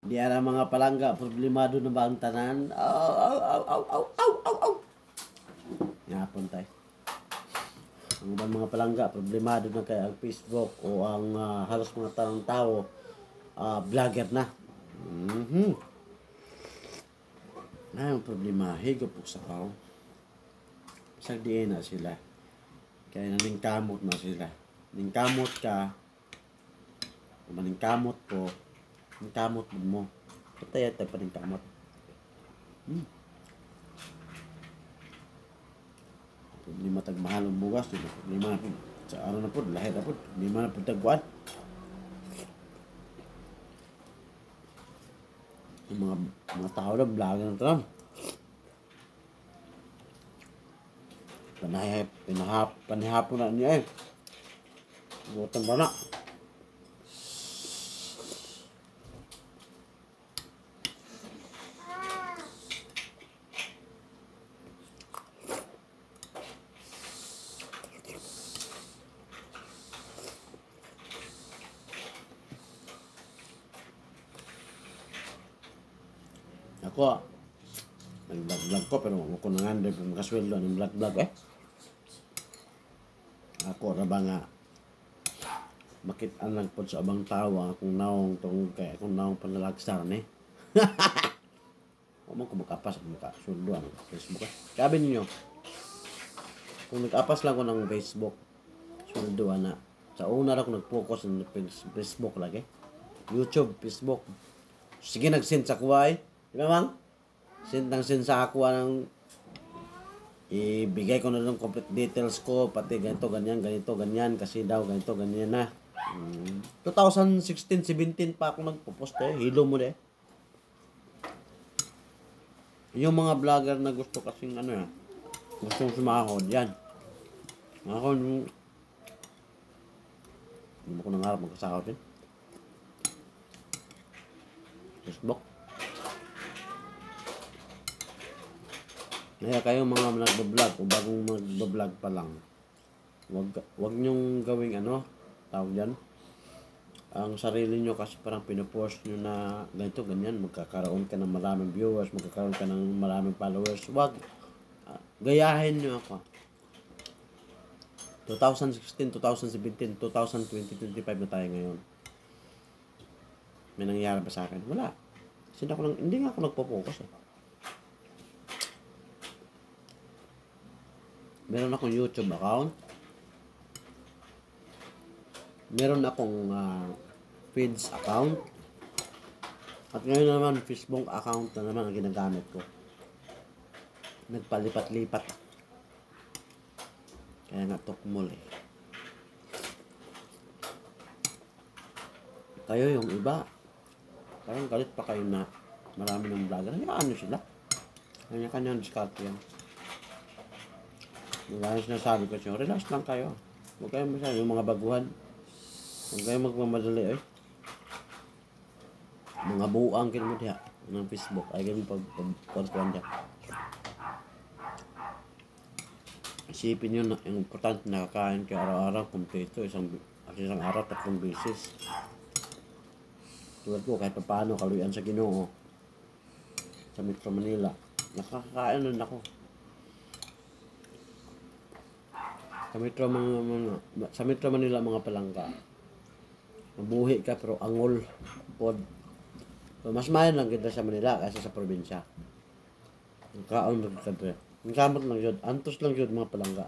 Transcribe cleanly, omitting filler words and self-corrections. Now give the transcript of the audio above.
Di ara mga palangga, problemado na ba ang tanan? Aw. Ngapon tayo. Ang ibang mga palangga, problemado na kay ang Facebook o ang halos mga tanong tao, vlogger na. Ay, ang problema, higop po sa kao. Sagdiin na sila. Kaya naningkamot na sila. Ningkamot ka, maningkamot ko, ningkamot mo. Patay-atay pa ningkamot. Problema tagmahal ang bugas, problema po. Sa araw na po, lahir na po, problema na po tagkuhan. Yung mga tao na, vlogger na Trump. Panihapon na niya eh. Butang ba na? Ako, nag-vlog ko pero ako nanganday kung makasweldo ng vlog eh. Ako ra ba nga makit-an lang po sa abang tao akong naong tong kay akong naong panalagsar ni. Mo ko makapas ang makasweldo ang Facebook. Sabi niyo, kung nag-apas lang ko ng Facebook, sweldo na. Sa una ra ko nag-focus sa Facebook lagi. YouTube, Facebook. Sige nag-send sa kuway. Di ba mang? Send sa ako ng ibigay ko na ng complete details ko, pati ganito, ganyan, kasi daw ganito, ganyan na. 2016, 17 pa ako nagpo-post eh. Hilo mo de. Yung mga vlogger na gusto kasing gustong sumahod, yan. Ako, hindi mo ko nangarap magkasahod din. Facebook. Kaya kayo mga nagbablog o bagong magbablog pa lang, wag nyong gawing tawag dyan, ang sarili nyo kasi parang pinapost nyo na ganito, ganyan, magkakaroon ka ng maraming viewers, magkakaroon ka ng maraming followers. Wag, gayahin nyo ako. 2016, 2017, 2020, 2025 na tayo ngayon. May nangyayari ba sa akin? Wala. Kasi hindi nga ako nagpo-focus eh. Meron akong YouTube account. Meron akong feeds account. At ngayon naman, Facebook account na naman ang ginagamit ko. Nagpalipat-lipat. Kaya nga tukmol eh. Kayo yung iba, parang galit pa kayo na marami ng vlogger. Hayaan nyo sila. Kanya-kanya discount yan. Gaya sinasabi ko siya, relax lang kayo. Huwag kayo masyado yung mga baguhan. Huwag kayo magmamadali eh. Mga buang kin mo diha ng Facebook. Ay ganun pag-pagkuhan diya. Isipin nyo na yung importante nakakain kayo araw-araw kumpleto. Isang araw, 3 beses. Tulad ko kahit paano kaluyan sa Ginoo. Sa Metro Manila. Nakakain rin ako. Sa Metro Manila mga palangga, mabuhi ka pero angol pod. So, mas mayan lang kita sa Manila kaysa sa probinsya. Ang kaon lang kita. Ang kamot lang yun. Antos lang yun mga palangga.